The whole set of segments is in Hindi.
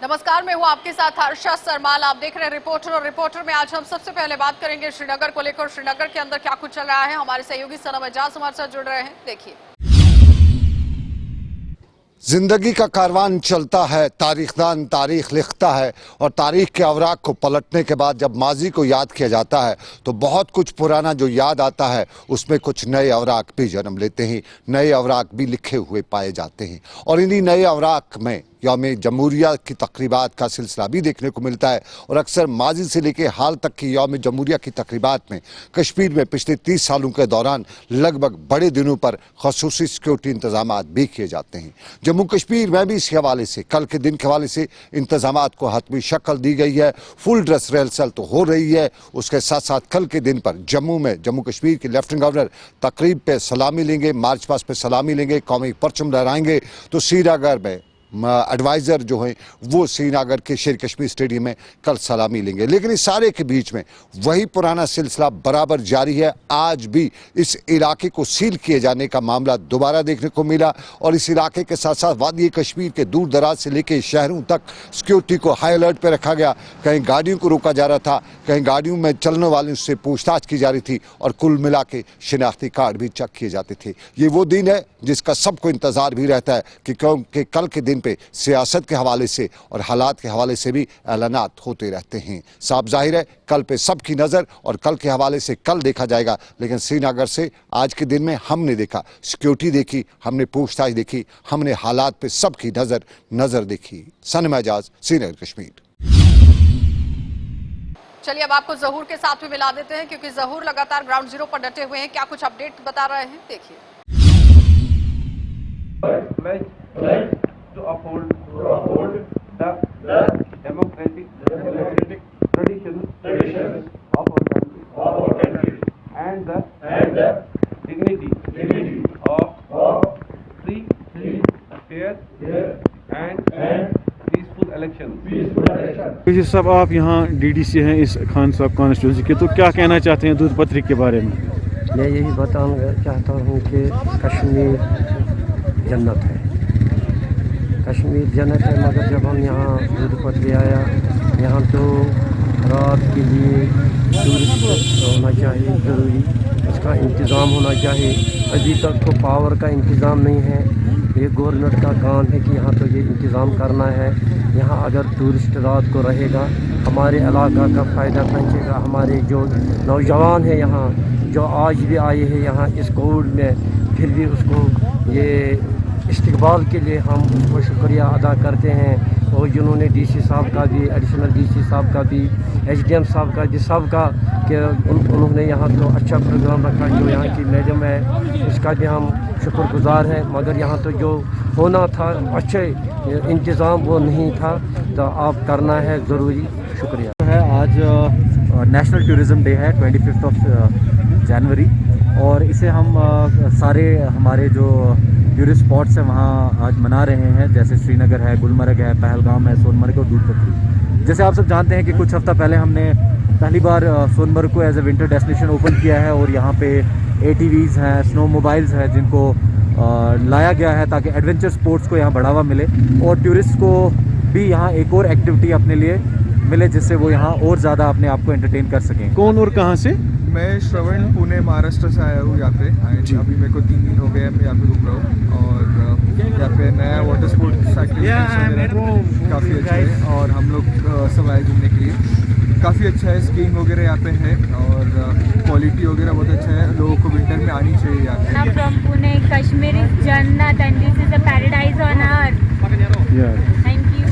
नमस्कार, मैं हूं आपके साथ हर्षा सरमाल। आप देख रहे हैं रिपोर्टर, और रिपोर्टर में आज हम सबसे पहले बात करेंगे श्रीनगर को लेकर। श्रीनगर के अंदर क्या कुछ चल रहा है, हमारे सहयोगी सनम एजाज हमारे साथ जुड़ रहे हैं। देखिए, जिंदगी का कारवान चलता है, तारीखदान तारीख लिखता है और तारीख के अवराक को पलटने के बाद जब माजी को याद किया जाता है तो बहुत कुछ पुराना जो याद आता है उसमें कुछ नए अवराक भी जन्म लेते हैं, नए अवराक भी लिखे हुए पाए जाते हैं। और इन्हीं नए अवराक में यौम जमहूरिया की तकरीबात का सिलसिला भी देखने को मिलता है। और अक्सर माजी से लेकर हाल तक की यौम जमहूरिया की तकरीबात में कश्मीर में पिछले 30 सालों के दौरान लगभग बड़े दिनों पर खसूसी सिक्योरिटी इंतजाम भी किए जाते हैं। जम्मू कश्मीर में भी इस हवाले से, कल के दिन के हवाले से इंतजाम को हतमी शक्ल दी गई है। फुल ड्रेस रिहर्सल तो हो रही है, उसके साथ साथ कल के दिन पर जम्मू कश्मीर के लेफ्टिनेंट गवर्नर तकरीब पे सलामी लेंगे, मार्च पास्ट पे सलामी लेंगे, कौमी परचम लहराएंगे। तो श्रीनगर में एडवाइज़र जो हैं वो श्रीनगर के शेर कश्मीर स्टेडियम में कल सलामी लेंगे। लेकिन इस सारे के बीच में वही पुराना सिलसिला बराबर जारी है। आज भी इस इलाके को सील किए जाने का मामला दोबारा देखने को मिला और इस इलाके के साथ साथ वादी कश्मीर के दूर दराज से लेकर शहरों तक सिक्योरिटी को हाई अलर्ट पर रखा गया। कहीं गाड़ियों को रोका जा रहा था, कहीं गाड़ियों में चलने वालों से पूछताछ की जा रही थी और कुल मिला के शिनाख्ती कार्ड भी चेक किए जाते थे। ये वो दिन है जिसका सबको इंतजार भी रहता है कि क्योंकि कल के दिन पे सियासत के हवाले से और हालात के हवाले से भी ऐलानात होते रहते हैं। साफ जाहिर है कल पे सबकी नज़र और कल के हवाले से कल देखा जाएगा। लेकिन श्रीनगर से आज के दिन में हमने देखा, सिक्योरिटी देखी, हमने पूछताछ देखी, हमने हालात पे सबकी नज़र देखी। सनम एजाज, श्रीनगर कश्मीर। चलिए अब आपको जहूर के साथ भी मिला देते हैं, क्योंकि जहूर लगातार ग्राउंड जीरो पर डटे हुए हैं। क्या कुछ अपडेट बता रहे हैं, देखिए। To uphold the democratic traditions of our country and the dignity of free, fair and peaceful elections। जी साहब, आप यहाँ डीडीसी हैं इस खान साहब कॉन्स्टिट्यूंसी के, तो क्या कहना चाहते हैं दूध पत्री के बारे में? मैं यही बताना चाहता हूँ कि कश्मीर जन्नत है, कश्मीर जन्नत है। मगर जब हम यहाँ दूध पत्री आया, यहाँ तो रात के लिए टूरिस्ट होना चाहिए, ज़रूरी उसका इंतज़ाम होना चाहिए। अभी तक तो पावर का इंतज़ाम नहीं है। ये गवर्नमेंट का काम है कि यहाँ तो ये इंतज़ाम करना है। यहाँ अगर टूरिस्ट रात को रहेगा, हमारे इलाका का फ़ायदा पहुँचेगा। हमारे जो नौजवान हैं यहाँ, जो आज भी आए हैं यहाँ इस कोविड में, फिर भी उसको ये इस्तकबाल के लिए हम उसको शुक्रिया अदा करते हैं। और जिन्होंने डीसी साहब का भी, एडिशनल डीसी साहब का भी, एसडीएम साहब का भी, सबका कि उन्होंने यहाँ तो अच्छा प्रोग्राम रखा। जो यहाँ की मैडम है उसका भी हम शुक्रगुजार हैं। मगर यहाँ तो जो होना था अच्छे इंतज़ाम वो नहीं था, तो आप करना है ज़रूरी। शुक्रिया है। आज नेशनल टूरिज़म डे है, 25 जनवरी, और इसे हम सारे हमारे जो टूरिस्ट स्पॉट्स हैं वहाँ आज मना रहे हैं। जैसे श्रीनगर है, गुलमर्ग है, पहलगाम है, सोनमर्ग और दूध पत्री। जैसे आप सब जानते हैं कि कुछ हफ्ता पहले हमने पहली बार सोनमर्ग को as a winter destination open किया है और यहाँ पे ATVs हैं, स्नो मोबाइल्स हैं, जिनको लाया गया है ताकि एडवेंचर स्पोर्ट्स को यहाँ बढ़ावा मिले और टूरिस्ट को भी यहाँ एक और एक्टिविटी अपने लिए मिले, जिससे वो यहाँ और ज़्यादा अपने आप को एंटरटेन कर सकें। कौन और कहाँ से? मैं श्रवण, पुणे, महाराष्ट्र से आया हूँ यहाँ पे। अभी मेरे को 3 दिन हो गए मैं यहाँ पे घूम रहा हूँ और यहाँ पे नया वाटर स्पोर्ट्स एक्टिविटीज काफ़ी अच्छा है और हम लोग सब आए घूमने के लिए। काफ़ी अच्छा है, स्कीइंग वगैरह यहाँ पे है और क्वालिटी वगैरह बहुत अच्छा है। लोगों को विंटर में आनी चाहिए यहाँ पे। From Pune, Kashmir is Jannat and this is a paradise on earth. Thank you.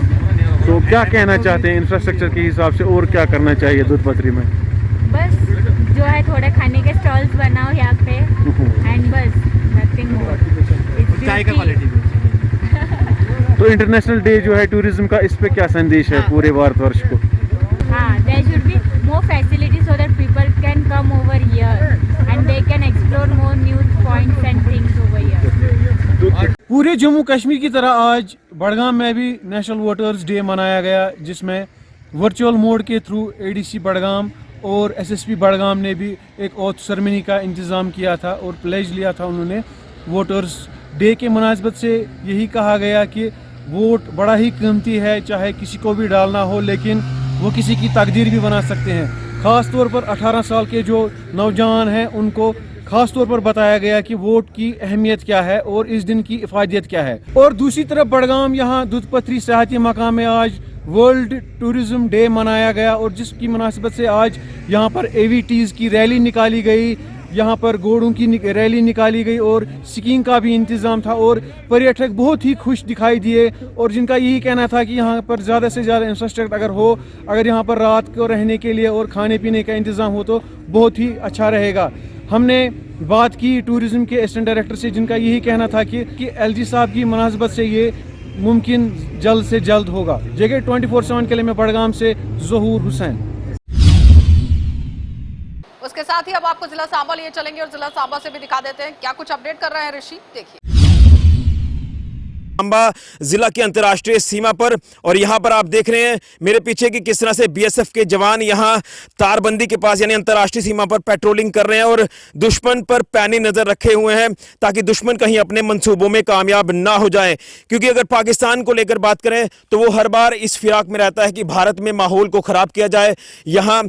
तो क्या कहना चाहते हैं इंफ्रास्ट्रक्चर के हिसाब से, और क्या करना चाहिए दूध पत्री में? बस जो है थोड़े खाने के स्टॉल्स बनाओ यहाँ पे एंड बस, नथिंग मोर। चाय का क्वालिटी। तो इंटरनेशनल डे जो है टूरिज्म का, इस पे क्या संदेश है पूरे भारतवर्ष को? हाँ, there should be more facilities so that people can come over here and they can explore more new points and things over here. पूरे जम्मू कश्मीर की तरह आज बड़गाम में भी नेशनल वोटर्स डे मनाया गया, जिसमें वर्चुअल मोड के थ्रू ADC बड़गाम और SSP बड़गाम ने भी एक ओथ सेरेमनी का इंतज़ाम किया था और प्लेज लिया था उन्होंने। वोटर्स डे के मुनासिबत से यही कहा गया कि वोट बड़ा ही कीमती है, चाहे किसी को भी डालना हो, लेकिन वो किसी की तकदीर भी बना सकते हैं। ख़ास तौर पर 18 साल के जो नौजवान हैं उनको ख़ास तौर पर बताया गया कि वोट की अहमियत क्या है और इस दिन की इफादियत क्या है। और दूसरी तरफ बडगाम यहाँ दूध पथरी सियाहती मकाम में आज वर्ल्ड टूरिज्म डे मनाया गया और जिसकी मुनासिबत से आज यहाँ पर AVTs की रैली निकाली गई, यहाँ पर घोड़ों की रैली निकाली गई और स्कीइंग का भी इंतज़ाम था और पर्यटक बहुत ही खुश दिखाई दिए और जिनका यही कहना था कि यहाँ पर ज़्यादा से ज़्यादा इंफ्रास्ट्रक्चर अगर हो, अगर यहाँ पर रात को रहने के लिए और खाने पीने का इंतज़ाम हो तो बहुत ही अच्छा रहेगा। हमने बात की टूरिज़्म के असिस्टेंट डायरेक्टर से, जिनका यही कहना था कि LG साहब की मुनासिबत से ये मुमकिन जल्द से जल्द होगा। JK 24/7 के लिए मैं बडगाम से ज़हूर हुसैन। उसके साथ ही अब आपको जिला सांबा लिए चलेंगे और जिला सांबा से भी दिखा देते हैं क्या कुछ अपडेट कर रहे हैं ऋषि, देखिए। सांबा जिला की अंतर्राष्ट्रीय सीमा पर, और यहां पर आप देख रहे हैं मेरे पीछे कि किस तरह से BSF के जवान यहां तारबंदी के पास यानी अंतर्राष्ट्रीय सीमा पर पेट्रोलिंग कर रहे हैं और दुश्मन पर पैनी नजर रखे हुए हैं ताकि दुश्मन कहीं अपने मंसूबों में कामयाब ना हो जाए। क्योंकि अगर पाकिस्तान को लेकर बात करें तो वो हर बार इस फिराक में रहता है कि भारत में माहौल को खराब किया जाए, यहाँ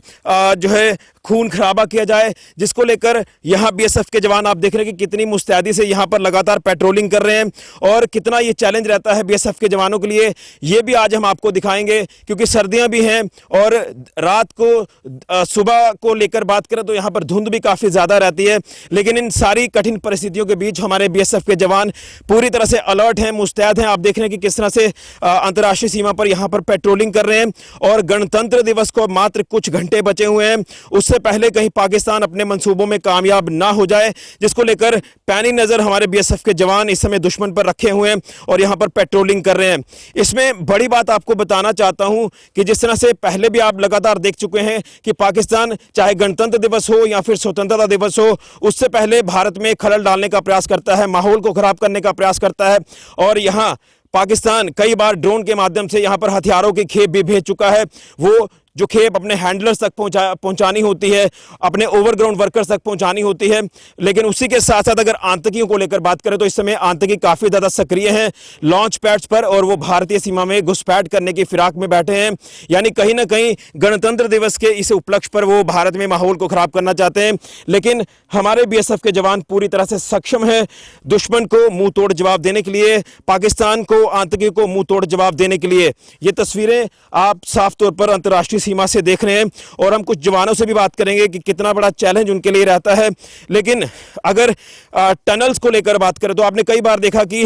जो है खून खराबा किया जाए, जिसको लेकर यहाँ BSF के जवान आप देख रहे हैं कि कितनी मुस्तैदी से यहाँ पर लगातार पेट्रोलिंग कर रहे हैं और कितना ये चैलेंज रहता है BSF के जवानों के लिए, ये भी आज हम आपको दिखाएंगे। क्योंकि सर्दियां भी हैं और रात को सुबह को लेकर बात करें तो यहाँ पर धुंध भी काफ़ी ज़्यादा रहती है, लेकिन इन सारी कठिन परिस्थितियों के बीच हमारे BSF के जवान पूरी तरह से अलर्ट हैं, मुस्तैद हैं। आप देख रहे हैं कि किस तरह से अंतर्राष्ट्रीय सीमा पर यहाँ पर पेट्रोलिंग कर रहे हैं और गणतंत्र दिवस को मात्र कुछ घंटे बचे हुए हैं, उससे पहले कहीं पाकिस्तान अपने मंसूबों में कामयाब ना हो जाए, जिसको लेकर पैनी नजर हमारे BSF के जवान इस समय दुश्मन पर रखे हुए हैं और यहां पर पेट्रोलिंग कर रहे हैं। इसमें बड़ी बात आपको बताना चाहता हूं कि जिस तरह से पहले भी आप लगातार देख चुके हैं कि पाकिस्तान चाहे गणतंत्र दिवस हो या फिर स्वतंत्रता दिवस हो, उससे पहले भारत में खलल डालने का प्रयास करता है, माहौल को खराब करने का प्रयास करता है और यहां पाकिस्तान कई बार ड्रोन के माध्यम से यहां पर हथियारों की खेप भी भेज चुका है। वो जो खेप अपने हैंडलर्स तक पहुंचानी होती है, अपने ओवरग्राउंड वर्कर्स तक पहुंचानी होती है, लेकिन उसी के साथ साथ अगर आतंकियों को लेकर बात करें तो इस समय आतंकी काफ़ी ज़्यादा सक्रिय हैं लॉन्च पैड्स पर और वो भारतीय सीमा में घुसपैठ करने की फिराक में बैठे हैं। यानी कहीं ना कहीं गणतंत्र दिवस के इस उपलक्ष्य पर वो भारत में माहौल को ख़राब करना चाहते हैं, लेकिन हमारे BSF के जवान पूरी तरह से सक्षम हैं दुश्मन को मुंह तोड़ जवाब देने के लिए, पाकिस्तान को, आतंकियों को मुंह तोड़ जवाब देने के लिए। ये तस्वीरें आप साफ तौर पर अंतर्राष्ट्रीय सीमा से देख रहे हैं और हम कुछ जवानों से भी बात करेंगे कि कितना बड़ा चैलेंज उनके लिए रहता है। लेकिन अगर टनल्स को लेकर बात करें तो आपने कई बार देखा कि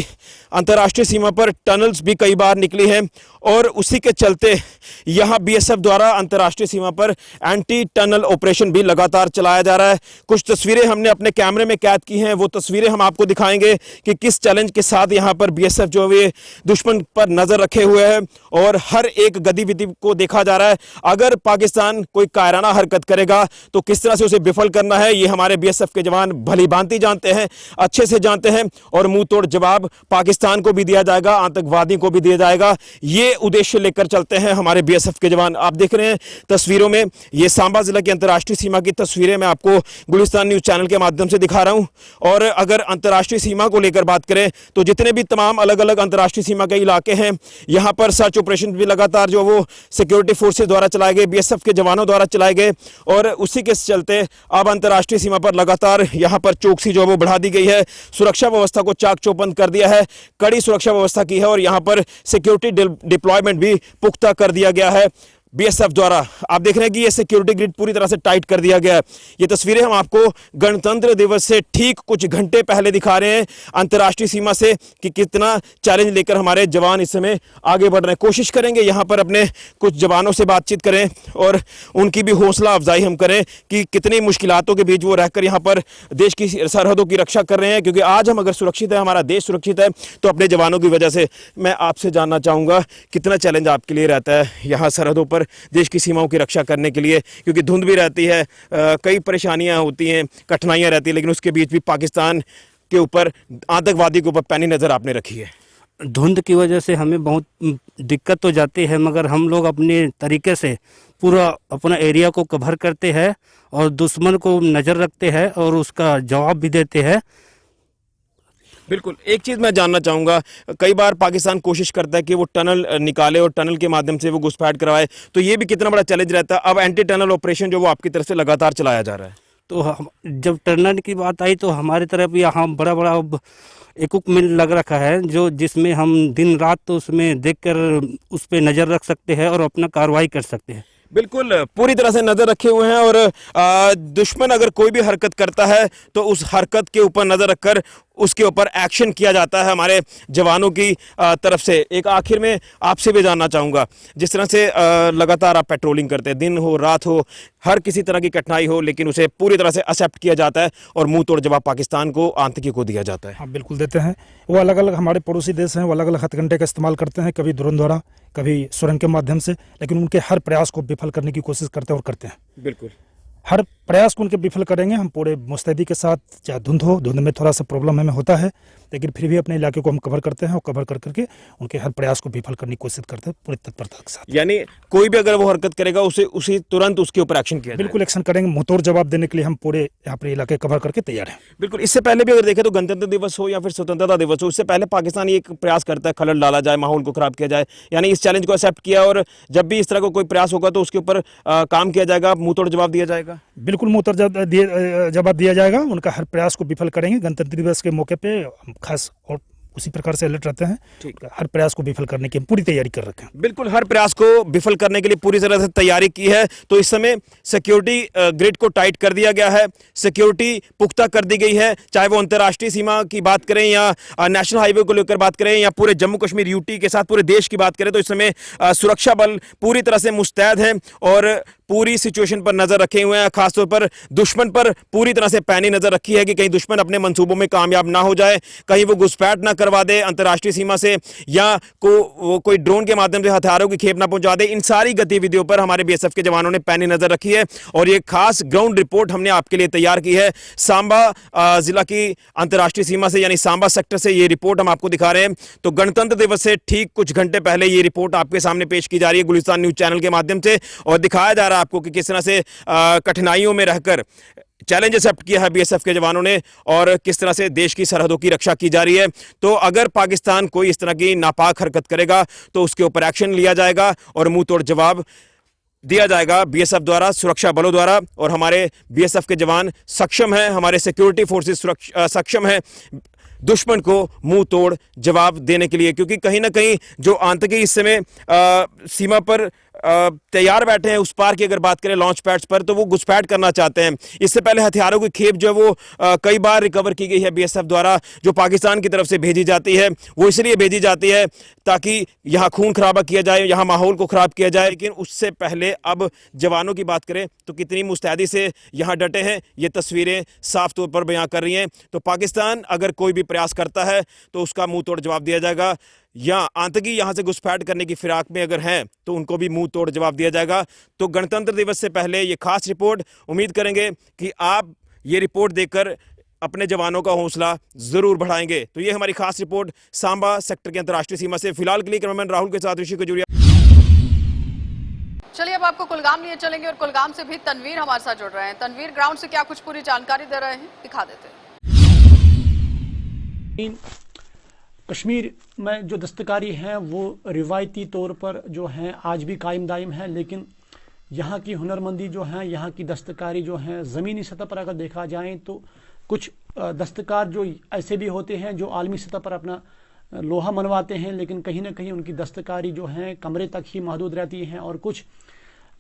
अंतर्राष्ट्रीय सीमा पर टनल्स भी कई बार निकली हैं और उसी के चलते यहां BSF द्वारा अंतर्राष्ट्रीय सीमा पर एंटी टनल ऑपरेशन भी लगातार चलाया जा रहा है। कुछ तस्वीरें हमने अपने कैमरे में कैद की हैं, वो तस्वीरें हम आपको दिखाएंगे कि किस चैलेंज के साथ यहां पर BSF जो है दुश्मन पर नजर रखे हुए है और हर एक गतिविधि को देखा जा रहा है। अगर पाकिस्तान कोई कायराना हरकत करेगा तो किस तरह से उसे विफल करना है, ये हमारे BSF के जवान भली भांति जानते हैं, अच्छे से जानते हैं और मुंह तोड़ जवाब पाकिस्तान को भी दिया जाएगा, आतंकवादियों को भी दिया जाएगा। ये उद्देश्य लेकर चलते हैं हमारे BSF के जवान। आप देख रहे हैं तस्वीरों में, ये सांबा जिला की अंतर्राष्ट्रीय सीमा की तस्वीरें मैं आपको गुलिस्तान न्यूज चैनल के माध्यम से दिखा रहा हूं। और अगर अंतर्राष्ट्रीय सीमा को लेकर बात करें तो जितने भी तमाम अलग अलग अंतर्राष्ट्रीय सीमा के इलाके हैं, यहां पर सर्च ऑपरेशन भी लगातार जो वो सिक्योरिटी फोर्सेज द्वारा चलाए गए, BSF के जवानों द्वारा चलाए गए और उसी के चलते अब अंतर्राष्ट्रीय सीमा पर लगातार यहां पर चौकसी जो वो बढ़ा दी गई है, सुरक्षा व्यवस्था को चाक चौबंद कर दिया है, कड़ी सुरक्षा व्यवस्था की है और यहां पर सिक्योरिटी डिप्लॉयमेंट भी पुख्ता कर दिया गया है BSF द्वारा। आप देख रहे हैं कि ये सिक्योरिटी ग्रिड पूरी तरह से टाइट कर दिया गया है। ये तस्वीरें हम आपको गणतंत्र दिवस से ठीक कुछ घंटे पहले दिखा रहे हैं अंतर्राष्ट्रीय सीमा से कि कितना चैलेंज लेकर हमारे जवान इस समय आगे बढ़ रहे हैं। कोशिश करेंगे यहाँ पर अपने कुछ जवानों से बातचीत करें और उनकी भी हौसला अफजाई हम करें कि कितनी मुश्किलातों के बीच वो रहकर यहाँ पर देश की सरहदों की रक्षा कर रहे हैं। क्योंकि आज हम अगर सुरक्षित है, हमारा देश सुरक्षित है, तो अपने जवानों की वजह से। मैं आपसे जानना चाहूँगा कितना चैलेंज आपके लिए रहता है यहाँ सरहदों पर देश की सीमाओं की रक्षा करने के लिए, क्योंकि धुंध भी रहती है, कई परेशानियां होती हैं, कठिनाइयां रहती हैं, लेकिन उसके बीच भी पाकिस्तान के ऊपर, आतंकवादी के ऊपर पैनी नज़र आपने रखी है। धुंध की वजह से हमें बहुत दिक्कत तो जाती है, मगर हम लोग अपने तरीके से पूरा अपना एरिया को कवर करते हैं और दुश्मन को नज़र रखते हैं और उसका जवाब भी देते हैं। बिल्कुल, एक चीज़ मैं जानना चाहूँगा, कई बार पाकिस्तान कोशिश करता है कि वो टनल निकाले और टनल के माध्यम से वो घुसपैठ करवाए, तो ये भी कितना बड़ा चैलेंज रहता है। अब एंटी टनल ऑपरेशन जो वो आपकी तरफ से लगातार चलाया जा रहा है। तो जब टर्नर की बात आई तो हमारी तरफ यहाँ बड़ा बड़ा इक्विपमेंट लग रखा है जो जिसमें हम दिन रात तो उसमें देखकर उस पर नज़र रख सकते हैं और अपना कार्रवाई कर सकते हैं। बिल्कुल, पूरी तरह से नज़र रखे हुए हैं और दुश्मन अगर कोई भी हरकत करता है तो उस हरकत के ऊपर नज़र रखकर उसके ऊपर एक्शन किया जाता है हमारे जवानों की तरफ से। एक आखिर में आपसे भी जानना चाहूँगा, जिस तरह से लगातार आप पेट्रोलिंग करते हैं, दिन हो रात हो, हर किसी तरह की कठिनाई हो, लेकिन उसे पूरी तरह से एक्सेप्ट किया जाता है और मुंह तोड़ जवाब पाकिस्तान को, आतंकी को दिया जाता है। हाँ बिल्कुल देते हैं। वो अलग अलग हमारे पड़ोसी देश हैं, वो अलग अलग हथकंडे का इस्तेमाल करते हैं, कभी ड्रोन द्वारा, कभी सुरंग के माध्यम से, लेकिन उनके हर प्रयास को विफल करने की कोशिश करते हैं और करते हैं। बिल्कुल, हर प्रयास को उनके विफल करेंगे हम पूरे मुस्तैदी के साथ। चाहे धुंध हो, धुंध में थोड़ा सा प्रॉब्लम हमें होता है, लेकिन फिर भी अपने इलाके को हम कवर करते हैं और कवर कर करके उनके हर प्रयास को विफल करने की कोशिश करते हैं पूरी तत्परता के साथ। यानी कोई भी अगर वो हरकत करेगा उसे तुरंत उसके ऊपर एक्शन किया जाएगा। बिल्कुल एक्शन करेंगे, मुंहतोड़ जवाब देने के लिए हम पूरे यहाँ पर इलाके कवर करके तैयार हैं। बिल्कुल, इससे पहले भी अगर देखें तो गणतंत्र दिवस हो या फिर स्वतंत्रता दिवस हो, इससे पहले पाकिस्तान ये एक प्रयास करता है खलल डाला जाए, माहौल को खराब किया जाए, यानी इस चैलेंज को एक्सेप्ट किया और जब भी इस तरह का कोई प्रयास होगा तो उसके ऊपर काम किया जाएगा, मुंहतोड़ जवाब दिया जाएगा। बिल्कुल मुंहतोड़ जवाब दिया जाएगा, उनका हर प्रयास को विफल करेंगे। गणतंत्र दिवस के मौके पे हम खास और उसी प्रकार से अलर्ट रहते हैं, हर प्रयास को विफल करने की पूरी तैयारी कर रखे हैं। बिल्कुल, हर प्रयास को विफल करने के लिए पूरी तरह से तैयारी की है। तो इस समय सिक्योरिटी ग्रिड को टाइट कर दिया गया है, सिक्योरिटी पुख्ता कर दी गई है, चाहे वो अंतर्राष्ट्रीय सीमा की बात करें या नेशनल हाईवे को लेकर बात करें या पूरे जम्मू कश्मीर यूटी के साथ पूरे देश की बात करें, तो इस समय सुरक्षा बल पूरी तरह से मुस्तैद है और पूरी सिचुएशन पर नजर रखे हुए हैं। खासतौर पर दुश्मन पर पूरी तरह से पैनी नजर रखी है कि कहीं दुश्मन अपने मंसूबों में कामयाब ना हो जाए, कहीं वो घुसपैठ ना करवा दे अंतर्राष्ट्रीय सीमा से या वो कोई ड्रोन के माध्यम से हथियारों की खेप ना पहुंचा दे। इन सारी गतिविधियों पर हमारे बीएसएफ के जवानों ने पैनी नजर रखी है और ये खास ग्राउंड रिपोर्ट हमने आपके लिए तैयार की है। सांबा जिला की अंतर्राष्ट्रीय सीमा से यानी सांबा सेक्टर से ये रिपोर्ट हम आपको दिखा रहे हैं। तो गणतंत्र दिवस से ठीक कुछ घंटे पहले ये रिपोर्ट आपके सामने पेश की जा रही है गुलिस्तान न्यूज चैनल के माध्यम से और दिखाया जा रहा है आपको कि किस तरह से कठिनाइयों में रहकर चैलेंज एक्सेप्ट किया है बीएसएफ के जवानों ने और किस तरह से देश की सरहदों की रक्षा की जा रही है। तो अगर पाकिस्तान कोई इस तरह की नापाक हरकत करेगा तो उसके ऊपर एक्शन लिया जाएगा और मुंह तोड़ जवाब दिया जाएगा बीएसएफ द्वारा, सुरक्षा बलों द्वारा। और हमारे बीएसएफ के जवान सक्षम हैं, हमारे सिक्योरिटी फोर्सेस सक्षम हैं दुश्मन को मुंह तोड़ जवाब देने के लिए, क्योंकि कहीं ना कहीं जो आतंकी इस समय सीमा पर तैयार बैठे हैं, उस पार की अगर बात करें लॉन्च पैड्स पर, तो वो घुसपैठ करना चाहते हैं। इससे पहले हथियारों की खेप जो है वो कई बार रिकवर की गई है बीएसएफ द्वारा, जो पाकिस्तान की तरफ से भेजी जाती है। वो इसलिए भेजी जाती है ताकि यहाँ खून खराबा किया जाए, यहाँ माहौल को खराब किया जाए। लेकिन उससे पहले अब जवानों की बात करें तो कितनी मुस्तैदी से यहाँ डटे हैं, ये तस्वीरें साफ तौर पर बयां कर रही हैं। तो पाकिस्तान अगर कोई भी प्रयास करता है तो उसका मुंह तोड़ जवाब दिया जाएगा, या आतंकी यहां से घुसपैठ करने की फिराक में अगर हैं तो उनको भी मुंह तोड़ जवाब दिया जाएगा। तो गणतंत्र दिवस से पहले ये खास रिपोर्ट, उम्मीद करेंगे कि आप ये रिपोर्ट देखकर अपने जवानों का हौसला जरूर बढ़ाएंगे। तो ये हमारी खास रिपोर्ट सांबा सेक्टर के अंतर्राष्ट्रीय सीमा से। फिलहाल के लिए कैमरामैन राहुल के साथ ऋषि खजूरिया। चलिए अब आपको कुलगाम लिए चलेंगे और कुलगाम से भी तनवीर हमारे साथ जुड़ रहे हैं। तनवीर, ग्राउंड से क्या कुछ पूरी जानकारी दे रहे हैं, दिखा देते हैं। कश्मीर में जो दस्तकारी हैं वो रिवायती तौर पर जो हैं आज भी कायम दायम है, लेकिन यहाँ की हुनरमंदी जो है, यहाँ की दस्तकारी जो है, ज़मीनी सतह पर अगर देखा जाए तो कुछ दस्तकार जो ऐसे भी होते हैं जो आलमी सतह पर अपना लोहा मनवाते हैं, लेकिन कहीं ना कहीं उनकी दस्तकारी जो है कमरे तक ही महदूद रहती है और कुछ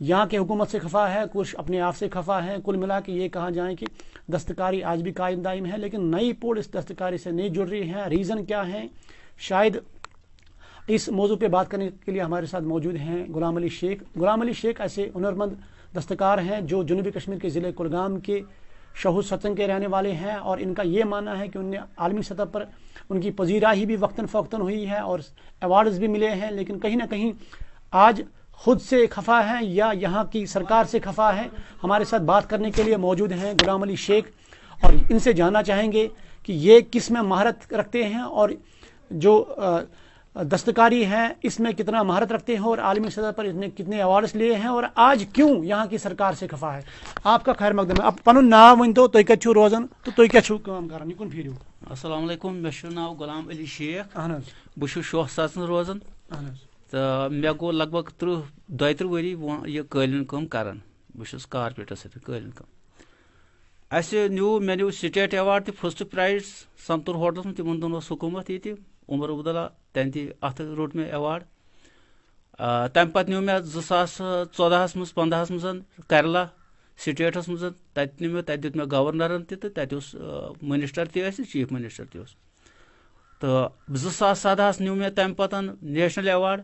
यहाँ के हुकूमत से खफा है, कुछ अपने आप से खफा है। कुल मिला के ये कहा जाए कि दस्तकारी आज भी कायम दायम है, लेकिन नई पोड़ इस दस्तकारी से नहीं जुड़ रही है। रीज़न क्या है? शायद इस मौजू पे बात करने के लिए हमारे साथ मौजूद हैं गुलाम अली शेख। गुलाम अली शेख ऐसे हुनरमंद दस्तकार हैं जो जनूबी कश्मीर के ज़िले कुलगाम के शहूद सतन के रहने वाले हैं और इनका ये मानना है कि उन्हें आलमी सतह पर उनकी पजीराही भी वक्तन फ़वक्तन हुई है और अवार्ड्स भी मिले हैं, लेकिन कहीं ना कहीं आज खुद से खफा है या यहाँ की सरकार से खफा है। हमारे साथ बात करने के लिए मौजूद हैं गुलाम अली शेख और इनसे जानना चाहेंगे कि ये किस में महारत रखते हैं और जो दस्तकारी है इसमें कितना महारत रखते हैं और आलमी सतह पर इसने कितने अवार्ड्स लिए हैं और आज क्यों यहाँ की सरकार से खफा है। आपका खैर मकदम है। अब पनुन नाम वन तो तुम कत रोजान तो तुम क्या काम कर निकुन फिर अस्सलाम वालेकुम मे नाव गुलाम अली शेख अहन बह शोह सचन रोजान तो मे गो लगभग 32 वरी यह कालीन कम करान बस कारपेटर सत कालीन कम मे न्यू स्टेट अवार्ड तो फर्स्ट प्राइज संतूर होटल में तिमन दोनों हुकूमत ये उमर अब्दुल्ला तन अत रोट मे अवार्ड तम पे न्यू मे 2014 मज 15 मज केरला स्टेटस मज तत न्यू मे तत मे गवर्नरन तत मिनिस्टर चीफ मिनिस्टर तो 2017 न्यू मे तम पे नेशनल अवार्ड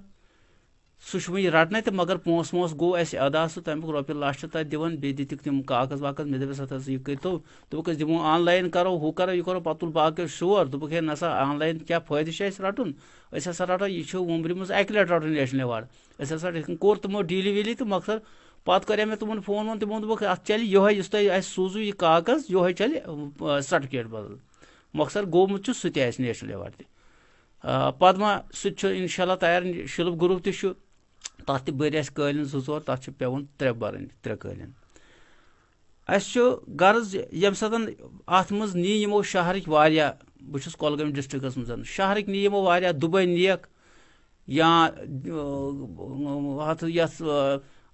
सह वह रटने तो मगर पोस वोस गो अदा सह तमिक रोपये लाख तक दिवान बे दिक तम कागज वागज मे दस यह करो दोपक दिमो ऑनलाइन करो हु करो यह करो पतुल बाकी शोर दोपक है नसा ऑनलाइन क्या फायदे रटन हसा रटा यह उम्र मज अक लट रटन नेशनल अवार्ड हसा कोर तमो डीली वीली तो मकसद पत कर मे तुम फोन वो तमो दोपक अत चल यह सूजू यह कागज यह चल सर्टिफिकेट बदल मकसद गोमुत सह नेशनल अवार्ड पदमा सह इंशाल्लाह तैयार शिल्प ग्रुप तथ तथ बर कालीन 2-4 तथ पे 3 बरन 3 कालीन गर्ज यम सतन अत मज नी यमो शहरक वारिया बहुत कोलगाम डिस्ट्रिक्स मज शहरक नी यमो वारिया दुबई नियक या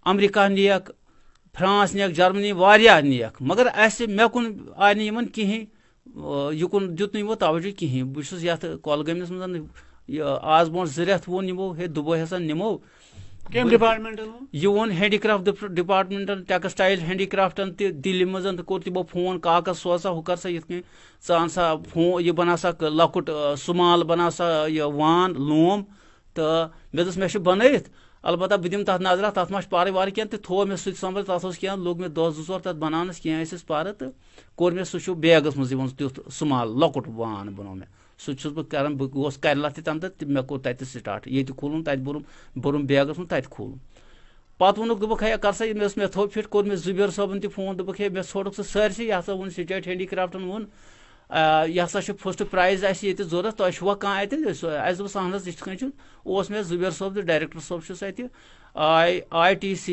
America Neog France Neog Germany वारिया नियक मगर मे कुन आय नीमन कहीं युकुन दुत नमो तवज्जो कहीं बहुत कोलगामस मज आज ब्रो 2 रेत वो नमो हे दुबई हसा नमो कम डिपार्टमेंट यह वो हैंडीक्राफ्ट डिपार्टमेंटन टेक्सटाइल हैंडीक्राफ्टन दिल्ली मज कोर तमो फोन कागज सोसा हु कर सा ये सान सा फोन यह बना सा लकुट सुमाल बना सा यह वान लोम तो मे दस मे बनत अलबत्ता बह दिम तथ नजर तथ मा पारे वार क्या तो थो मे संभल तथ क्या लोग मे 2-2 तथ बनानस क्या पार तो कोर मे सह बैगस मज तुथ सुमाल लकुट वान बनो मे सह बह कर बह केरला तम तो मे कोर तत स्टार्ट ये खोलून तत बोरुम बैगस मज तत खोलून पत वोनुक दोपक है कर सा मे थो फिट कोर मे जुबेर सबन तह फोन दोपक है मे छोड़क सरसी यह वो स्टेट हैंडीक्राफ्टन वो यह फर्स्ट प्राइज ये जरूरत तुम छुआ कह अत दोस अहन इस मे जुबेर सोब तो डायरेक्टर सोब ITC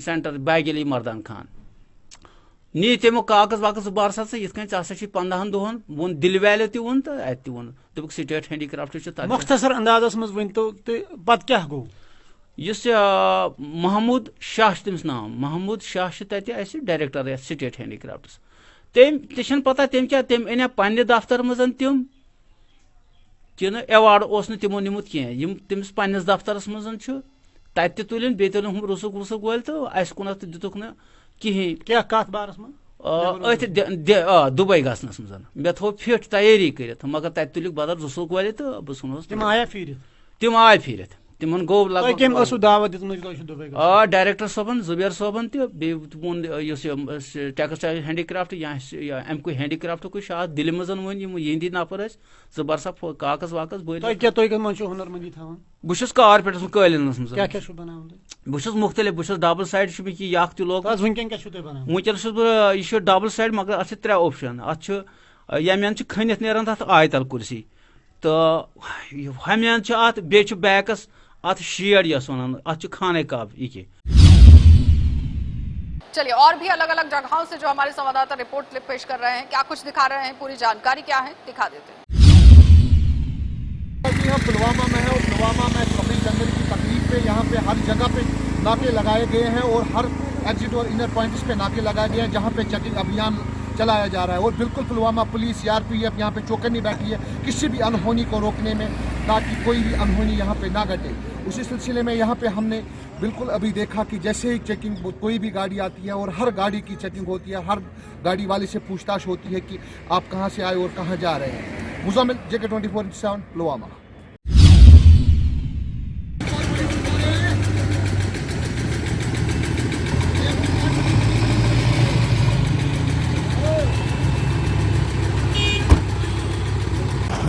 सेंटर बागेली मर्दान खान नी तमो कागज वागज बार सा ये 15 दोहन वो दिल वैल्यू तह वो तो अत वो दोपक स्टेट हैंडीक्राफ्ट मुख्तसर अंदाजस मज वन तो पत क्या गो इस महमूद शाह तमिस नाम महमूद शाह तत डायरेक्टर स्टेट हैंडीक्राफ्ट तम पता तम क्या तम अन पे दफ्तर मज तम किन अवार्ड तमो निमुत कह तमिस पन्नस दफ्तरस मज तत तुलन बे तुलन हम रुसुक वुसुक वल तो अस कुन दितुक न कहीं क्या कत बारस मज दुबई गसनस मज मे थो फिट तैयारी कर मगर तत तुलिक बदल रुसुक वल तो बह सुनोस तम आया फिर तिमन गो डायरेक्टर सोबन जुबेर सोबन तोन टेक्सटाइल हैंडीक्राफ्ट या अमक हैंडीक्राफ्ट कुछ दिल्ली मज वन यहंदी नफर बर सा कागज वागज हुनरमंदी बहुत कारपेट कालीनस मज बहुत मुख्तलिफ बहुत डबल साइड यह लोग वनकस बह डबल साइड मगर अत 3 ऑप्शन अत यमेन खनित नेरान तथ आयतल कुर्सी तो हमें अत बे बैकस अत शेड यस वन अत खाने काब ये चलिए और भी अलग अलग जगहों से जो हमारे संवाददाता रिपोर्ट पेश कर रहे हैं क्या कुछ दिखा रहे हैं पूरी जानकारी क्या है दिखा देते हैं। हम पुलवामा में है और पुलवामा में 26 जनवरी की तकरीब पे यहाँ पे हर जगह पे नाके लगाए गए हैं और हर एग्जिट और इनर पॉइंट्स पे नाके लगाए गए हैं जहाँ पे चेकिंग अभियान चलाया जा रहा है और बिल्कुल पुलवामा पुलिस CRPF यहाँ पे चौकन्नी बैठी है किसी भी अनहोनी को रोकने में ताकि कोई भी अनहोनी यहाँ पे ना घटे। उसी सिलसिले में यहाँ पे हमने बिल्कुल अभी देखा कि जैसे ही चेकिंग कोई भी गाड़ी आती है और हर गाड़ी की चेकिंग होती है, हर गाड़ी वाले से पूछताछ होती है कि आप कहाँ से आए और कहाँ जा रहे हैं। मुजामिल JK 24/7 पुलवामा।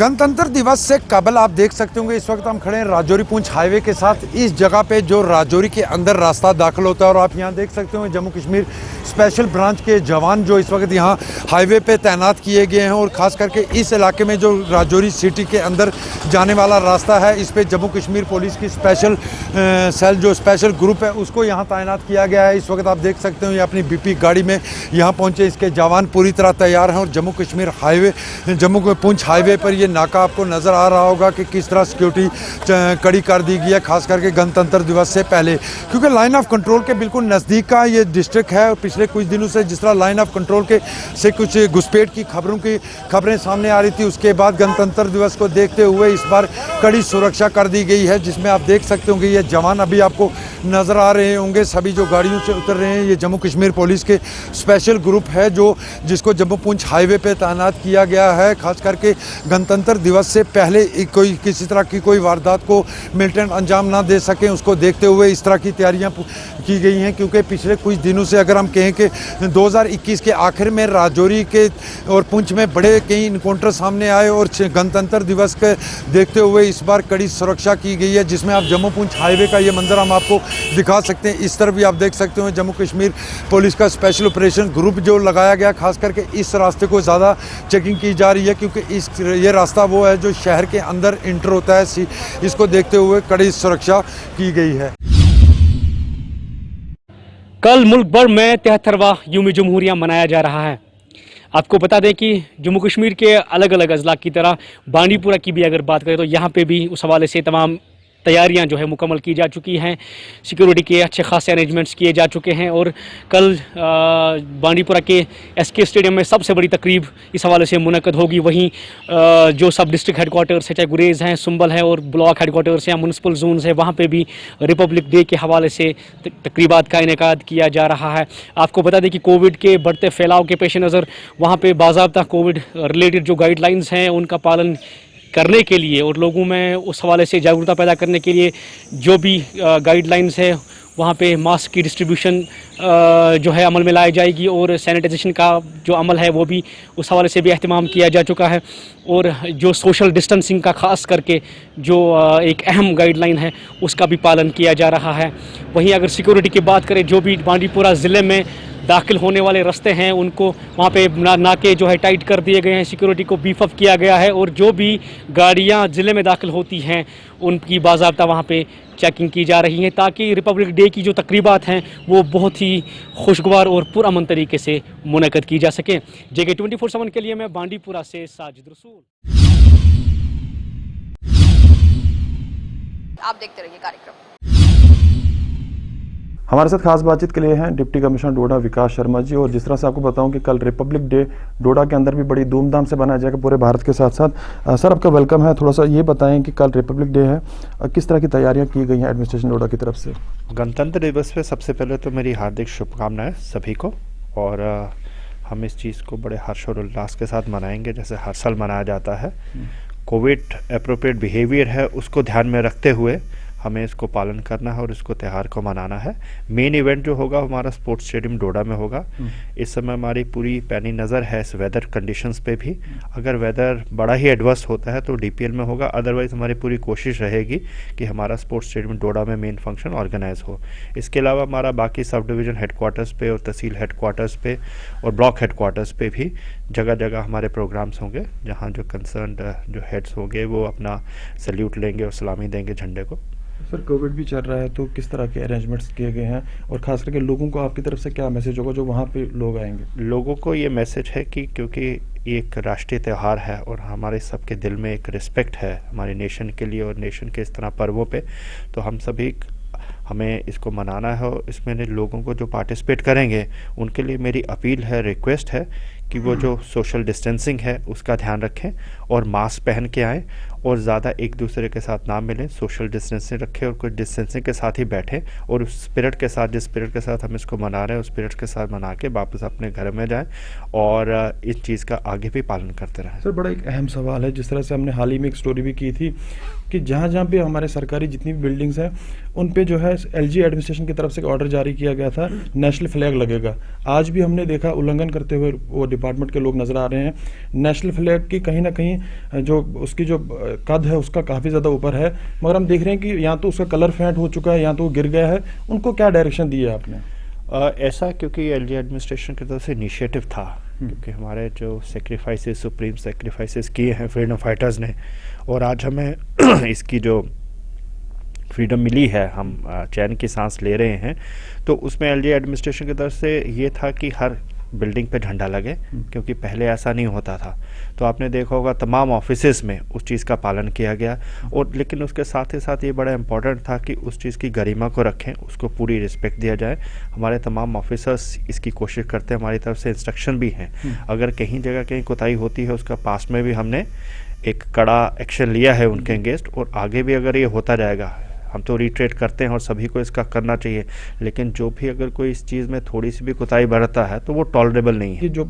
गणतंत्र दिवस से कबल आप देख सकते होंगे इस वक्त हम खड़े हैं राजौरी पुंछ हाईवे के साथ। इस जगह पे जो राजौरी के अंदर रास्ता दाखिल होता है और आप यहाँ देख सकते हो जम्मू कश्मीर स्पेशल ब्रांच के जवान जो इस वक्त यहाँ हाईवे पे तैनात किए गए हैं और ख़ास करके इस इलाके में जो राजौरी सिटी के अंदर जाने वाला रास्ता है इस पर जम्मू कश्मीर पुलिस की स्पेशल सेल जो स्पेशल ग्रुप है उसको यहाँ तैनात किया गया है। इस वक्त आप देख सकते हो ये अपनी BP गाड़ी में यहाँ पहुँचे, इसके जवान पूरी तरह तैयार हैं और जम्मू कश्मीर हाईवे जम्मू पुंछ हाईवे पर ये नाका आपको नज़र आ रहा होगा कि किस तरह सिक्योरिटी कड़ी कर दी गई है, खास करके गणतंत्र दिवस से पहले, क्योंकि लाइन ऑफ कंट्रोल के बिल्कुल नज़दीक का ये डिस्ट्रिक्ट है। और पिछले कुछ दिनों से जिस तरह लाइन ऑफ कंट्रोल के से कुछ घुसपैठ की खबरें सामने आ रही थी, उसके बाद गणतंत्र दिवस को देखते हुए इस बार कड़ी सुरक्षा कर दी गई है, जिसमें आप देख सकते होंगे ये जवान अभी आपको नज़र आ रहे होंगे। सभी जो गाड़ियों से उतर रहे हैं ये जम्मू कश्मीर पुलिस के स्पेशल ग्रुप है जिसको जम्मू पुंछ हाईवे पे तैनात किया गया है। खास करके गणतंत्र दिवस से पहले कोई किसी तरह की कोई वारदात को मिलिटेंट अंजाम ना दे सकें, उसको देखते हुए इस तरह की तैयारियां की गई हैं। क्योंकि पिछले कुछ दिनों से अगर हम कहें कि 2021 के आखिर में राजौरी के और पुंछ में बड़े कई इनकाउंटर सामने आए और गणतंत्र दिवस के देखते हुए इस बार कड़ी सुरक्षा की गई है, जिसमें आप जम्मू पुंछ हाईवे का ये मंजर हम आपको दिखा सकते हैं। इस तरफ भी आप देख सकते हो जम्मू कश्मीर पुलिस का स्पेशल ऑपरेशन ग्रुप जो लगाया गया, खास करके इस रास्ते को ज़्यादा चेकिंग की जा रही है क्योंकि ये रास्ता वो है जो शहर के अंदर इंटर होता है। इसको देखते हुए कड़ी सुरक्षा की गई है। कल मुल्क भर में 73वां यौम जमहूरिया मनाया जा रहा है। आपको बता दें कि जम्मू कश्मीर के अलग अलग अजला की तरह बांडीपुरा की भी अगर बात करें तो यहाँ पे भी उस हवाले से तमाम तैयारियां जो है मुकम्मल की जा चुकी हैं। सिक्योरिटी के अच्छे खासे अरेंजमेंट्स किए जा चुके हैं और कल बांडीपुरा के SK स्टेडियम में सबसे बड़ी तकरीब इस हवाले से मुनक़द होगी। वहीं जो सब डिस्ट्रिक्ट हेडक्वार्टर्स है, चाहे गुरेज़ हैं, सुंबल है और ब्लॉक हेडक्वार्टर्स हैं, म्यूनसिपल जोन्स है, वहाँ पे भी रिपब्लिक डे के हवाले से तकरीबात का इनेकाद किया जा रहा है। आपको बता दें कि कोविड के बढ़ते फैलाव के पेश नज़र वहाँ पर बाज़ाब्ता कोविड रिलेटेड जो गाइडलाइंस हैं उनका पालन करने के लिए और लोगों में उस हवाले से जागरूकता पैदा करने के लिए जो भी गाइडलाइंस है वहाँ पे मास्क की डिस्ट्रीब्यूशन जो है अमल में लाई जाएगी और सैनिटाइजेशन का जो अमल है वो भी उस हवाले से भी अहतमाम किया जा चुका है। और जो सोशल डिस्टेंसिंग का ख़ास करके जो एक अहम गाइडलाइन है उसका भी पालन किया जा रहा है। वहीं अगर सिक्योरिटी की बात करें, जो भी बांडीपुरा ज़िले में दाखिल होने वाले रास्ते हैं उनको वहाँ पे नाके जो है टाइट कर दिए गए हैं, सिक्योरिटी को बीफ अप किया गया है और जो भी गाड़ियाँ ज़िले में दाखिल होती हैं उनकी बाज़ाब्ता वहाँ पे चेकिंग की जा रही है ताकि रिपब्लिक डे की जो तकरीबात हैं वो बहुत ही खुशगवार और पुरअमन तरीके से मुनक़द की जा सकें। JK 24/7 के लिए मैं बांडीपुरा से साजिद रसूल। आप देखते रहिए कार्यक्रम। हमारे साथ खास बातचीत के लिए हैं डिप्टी कमिश्नर डोडा विकास शर्मा जी। और जिस तरह से आपको बताऊं कि कल रिपब्लिक डे डोडा के अंदर भी बड़ी धूमधाम से मनाया जाएगा पूरे भारत के साथ साथ। सर आपका वेलकम है, थोड़ा सा ये बताएं कि कल रिपब्लिक डे है, किस तरह की तैयारियां की गई हैं एडमिनिस्ट्रेशन डोडा की तरफ से। गणतंत्र दिवस पे सबसे पहले तो मेरी हार्दिक शुभकामनाएं सभी को, और हम इस चीज़ को बड़े हर्ष और उल्लास के साथ मनाएंगे जैसे हर साल मनाया जाता है। कोविड एप्रोप्रिएट बिहेवियर है उसको ध्यान में रखते हुए हमें इसको पालन करना है और इसको त्यौहार को मनाना है। मेन इवेंट जो होगा हमारा स्पोर्ट्स स्टेडियम डोडा में होगा। इस समय हमारी पूरी पैनी नज़र है इस वेदर कंडीशंस पे भी। अगर वेदर बड़ा ही एडवर्स होता है तो DPL में होगा, अदरवाइज हमारी पूरी कोशिश रहेगी कि हमारा स्पोर्ट्स स्टेडियम डोडा में मेन फंक्शन ऑर्गेनाइज हो। इसके अलावा हमारा बाकी सब डिवीज़न हेडक्वार्टर्स पे और तहसील हेडक्वार्टर्स पे और ब्लॉक हेडक्वार्टर्स पे भी जगह जगह हमारे प्रोग्राम्स होंगे जहाँ जो कंसर्न जो हेड्स होंगे वो अपना सैल्यूट लेंगे और सलामी देंगे झंडे को। सर कोविड भी चल रहा है तो किस तरह के अरेंजमेंट्स किए गए हैं और खास करके लोगों को आपकी तरफ से क्या मैसेज होगा जो वहाँ पे लोग आएंगे? लोगों को ये मैसेज है कि क्योंकि ये एक राष्ट्रीय त्यौहार है और हमारे सबके दिल में एक रिस्पेक्ट है हमारे नेशन के लिए और नेशन के इस तरह पर्वों पे, तो हम सभी हमें इसको मनाना है। और इसमें लोगों को जो पार्टिसिपेट करेंगे उनके लिए मेरी अपील है, रिक्वेस्ट है कि वो जो सोशल डिस्टेंसिंग है उसका ध्यान रखें और मास्क पहन के आएँ और ज़्यादा एक दूसरे के साथ ना मिलें, सोशल डिस्टेंसिंग रखें और कुछ डिस्टेंसिंग के साथ ही बैठें और उस स्पिरिट के साथ, जिस स्पिरिट के साथ हम इसको मना रहे हैं उस स्पिरिट के साथ मना के वापस अपने घर में जाएं और इस चीज़ का आगे भी पालन करते रहें। सर बड़ा एक अहम सवाल है, जिस तरह से हमने हाल ही में एक स्टोरी भी की थी कि जहाँ जहाँ पे हमारे सरकारी जितनी भी बिल्डिंग्स हैं उन पे जो है LG एडमिनिस्ट्रेशन की तरफ से ऑर्डर जारी किया गया था, नेशनल फ्लैग लगेगा। आज भी हमने देखा उल्लंघन करते हुए वो डिपार्टमेंट के लोग नजर आ रहे हैं। नेशनल फ्लैग की कहीं ना कहीं जो उसकी जो कद है उसका काफ़ी ज़्यादा ऊपर है, मगर हम देख रहे हैं कि या तो उसका कलर फेंट हो चुका है या तो वो गिर गया है। उनको क्या डायरेक्शन दी है आपने? ऐसा क्योंकि LG एडमिनिस्ट्रेशन की तरफ से इनिशिएटिव था, क्योंकि हमारे जो सेक्रीफाइसेस, सुप्रीम सेक्रीफाइसेस किए हैं फ्रीडम फाइटर्स ने, और आज हमें इसकी जो फ्रीडम मिली है, हम चैन की सांस ले रहे हैं, तो उसमें LG एडमिनिस्ट्रेशन की तरफ से ये था कि हर बिल्डिंग पे झंडा लगे, क्योंकि पहले ऐसा नहीं होता था। तो आपने देखा होगा तमाम ऑफिसेज में उस चीज़ का पालन किया गया, और लेकिन उसके साथ ही साथ ये बड़ा इम्पोर्टेंट था कि उस चीज़ की गरिमा को रखें, उसको पूरी रिस्पेक्ट दिया जाए। हमारे तमाम ऑफिसर्स इसकी कोशिश करते हैं, हमारी तरफ से इंस्ट्रक्शन भी हैं। अगर कहीं जगह कहीं कोताही होती है, उसका पास में भी हमने एक कड़ा एक्शन लिया है उनके अगेंस्ट, और आगे भी अगर ये होता जाएगा, हम तो रिट्रेट करते हैं और सभी को इसका करना चाहिए, लेकिन जो भी अगर कोई इस चीज़ में थोड़ी सी भी कोताही बरतता है तो वो टॉलरेबल नहीं है। कि जो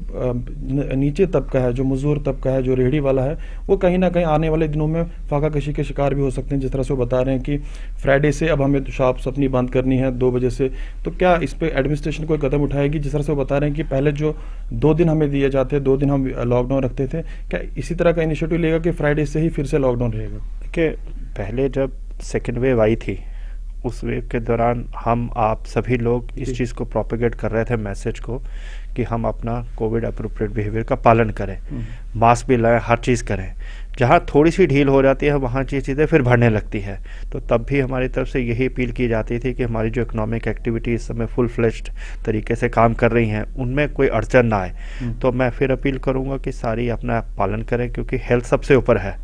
नीचे तबका है, जो मजदूर तबका है, जो रेहड़ी वाला है, वो कहीं ना कहीं आने वाले दिनों में फाका कशी के शिकार भी हो सकते हैं। जिस तरह से वो बता रहे हैं कि फ्राइडे से अब हमें शॉप्स अपनी बंद करनी है 2 बजे से, तो क्या इस पर एडमिनिस्ट्रेशन कोई कदम उठाएगी? जिस तरह से वो बता रहे हैं कि पहले जो 2 दिन हमें दिए जाते, 2 दिन हम लॉकडाउन रखते थे, क्या इसी तरह का इनिशिएटिव लेगा कि फ्राइडे से ही फिर से लॉकडाउन रहेगा? देखिए, पहले जब सेकेंड वेव आई थी, उस वेव के दौरान हम आप सभी लोग इस चीज़ को प्रोपेगेट कर रहे थे, मैसेज को, कि हम अपना कोविड अप्रोप्रिएट बिहेवियर का पालन करें, मास्क भी लगाएं, हर चीज़ करें। जहाँ थोड़ी सी ढील हो जाती है वहाँ चीज़ें फिर बढ़ने लगती है। तो तब भी हमारी तरफ से यही अपील की जाती थी कि हमारी जो इकोनॉमिक एक्टिविटी इस समय फुल फ्लेज्ड तरीके से काम कर रही हैं, उनमें कोई अड़चन ना आए। तो मैं फिर अपील करूँगा कि सारी अपना पालन करें, क्योंकि हेल्थ सबसे ऊपर है।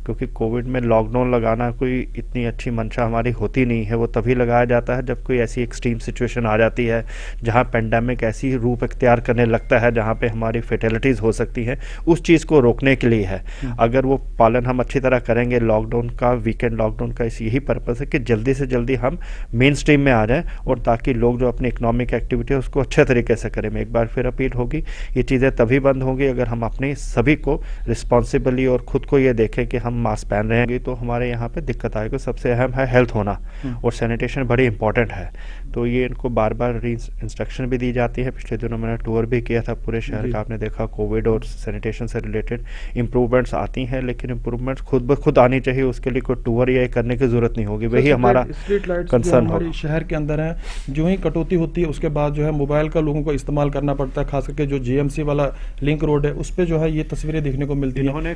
क्योंकि कोविड में लॉकडाउन लगाना कोई इतनी अच्छी मंशा हमारी होती नहीं है, वो तभी लगाया जाता है जब कोई ऐसी एक्सट्रीम सिचुएशन आ जाती है, जहाँ पेंडेमिक ऐसी रूप इख्तियार करने लगता है जहाँ पे हमारी फेटेलिटीज़ हो सकती हैं। उस चीज़ को रोकने के लिए है। अगर वो पालन हम अच्छी तरह करेंगे लॉकडाउन का, वीकेंड लॉकडाउन का, इस यही पर्पस है कि जल्दी से जल्दी हम मेन स्ट्रीम में आ जाएं, और ताकि लोग जो अपनी इकोनॉमिक एक्टिविटी है उसको अच्छे तरीके से करें। मैं एक बार फिर अपील होगी, ये चीज़ें तभी बंद होंगी अगर हम अपने सभी को रिस्पॉन्सिबली और खुद को ये देखें कि हम मास्क पहन रहे हैं, तो हमारे यहाँ पे दिक्कत आएगी। सबसे अहम है हेल्थ होना, और सैनिटेशन बड़ी इंपॉर्टेंट है। तो ये इनको बार बार इंस्ट्रक्शन भी दी जाती है। पिछले दिनों मैंने टूर भी किया था पूरे शहर का, आपने देखा कोविड और सैनिटेशन से रिलेटेड इम्प्रूवमेंट्स आती हैं, लेकिन इम्प्रूवमेंट्स खुद ब खुद आनी चाहिए, उसके लिए कोई टूर या करने की जरूरत नहीं होगी। वही हमारा कंसर्न होगा। शहर के अंदर है, जो ही कटौती होती है उसके बाद जो है मोबाइल का लोगों को इस्तेमाल करना पड़ता है, खास करके जो GMC वाला लिंक रोड है उस पर जो है ये तस्वीरें देखने को मिलती है। उन्होंने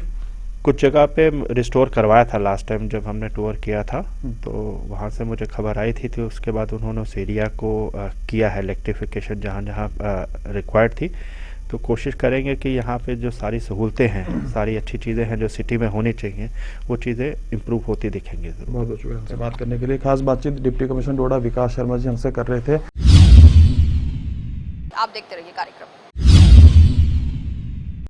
कुछ जगह पे रिस्टोर करवाया था लास्ट टाइम जब हमने टूर किया था, तो वहाँ से मुझे खबर आई थी। तो उसके बाद उन्होंने उस एरिया को किया है इलेक्ट्रिफिकेशन जहाँ जहाँ रिक्वायर्ड थी। तो कोशिश करेंगे कि यहाँ पे जो सारी सहूलतें हैं, सारी अच्छी चीज़ें हैं जो सिटी में होनी चाहिए, वो चीज़ें इम्प्रूव होती दिखेंगी। बहुत बहुत शुक्रिया हमसे बात करने के लिए। खास बातचीत डिप्टी कमिश्नर डोडा विकास शर्मा जी हमसे कर रहे थे। आप देखते रहिए कार्यक्रम।